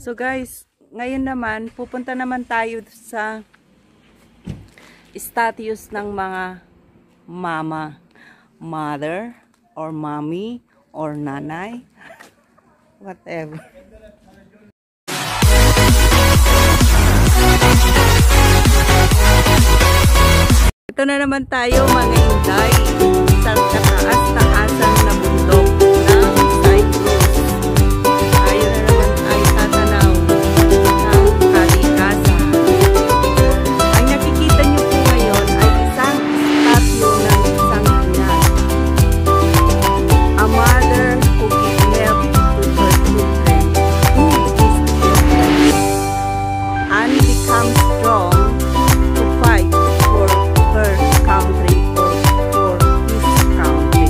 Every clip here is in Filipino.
So guys, ngayon naman, pupunta naman tayo sa status ng mga mama. Mother, or mommy, or nanay. Whatever. Ito na naman tayo mga Inday sa taas-taasan na bundok ng Cyprus. Tayo na naman ay tatanaw ng kalikasan. Ang nakikita niyo po ngayon ay isang statue ng isang ina. A mother who gives milk to her children, who is children, and becomes strong to fight for her country or for his country.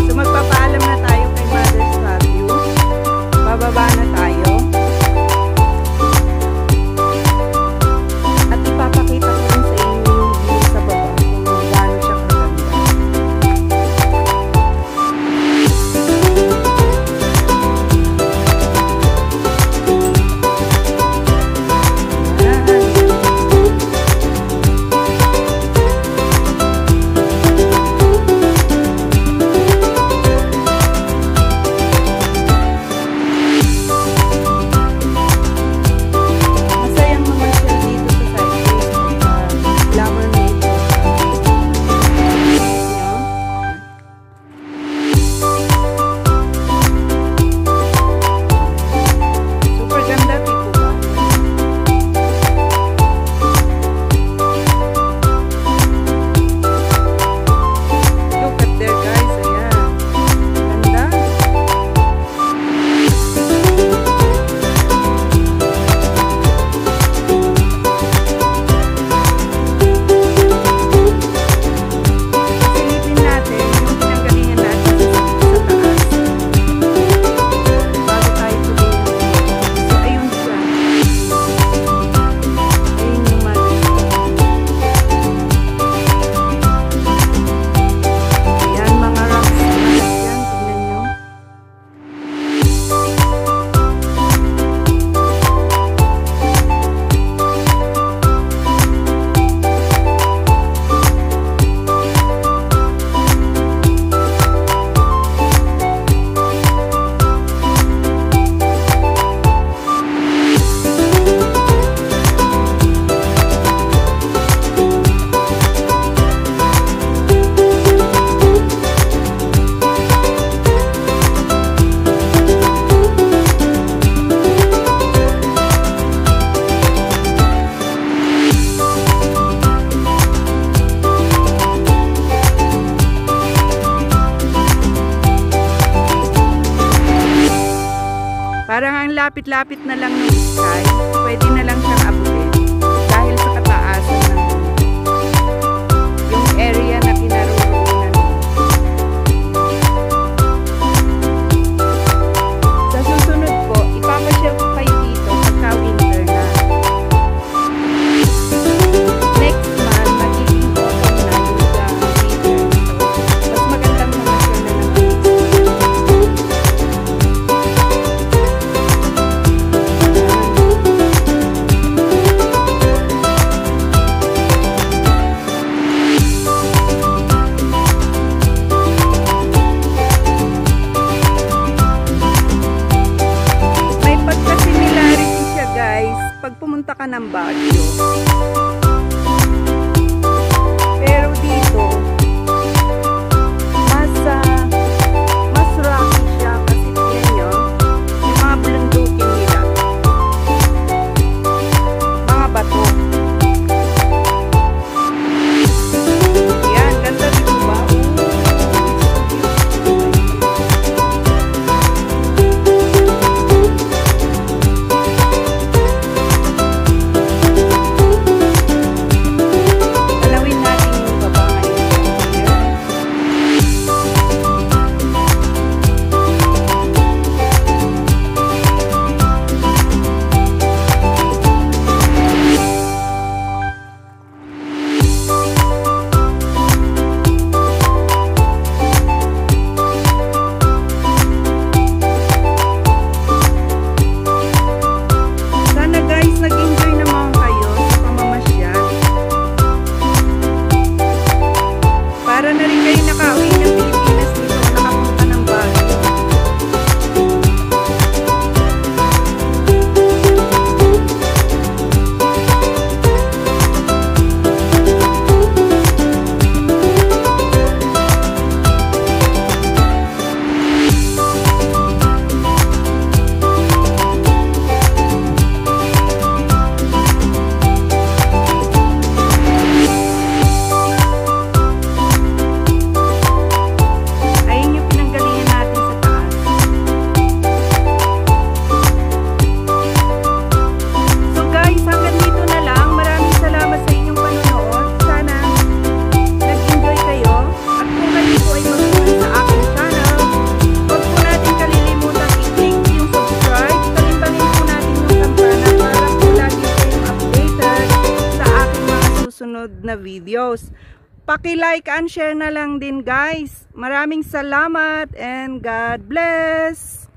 So magpapaalam na tayo kay Mother's Fabio. Bababa na tayo. At ipapakita ko rin sa inyo yung view sa baba kung gaano siya kaganda. Parang ang lapit-lapit na lang ng sky, pwede na lang siyang abutin dahil sa kataasan ng yung area na kinaroroonan mo. Sa susunod po, ipapasyal ko kayo dito pagka winter na. Next month, magiging autumn na yung winter. So, mas magandang mamasyon na naman. Pag pumunta ka ng Baguio. Pero dito, mas rocky siya kasi tingnan nyo, yung mga bulundukin nila. Mga bato. Yan, ganda dito ba? susunod na videos. Paki-like and share na lang din guys. Maraming salamat and God bless!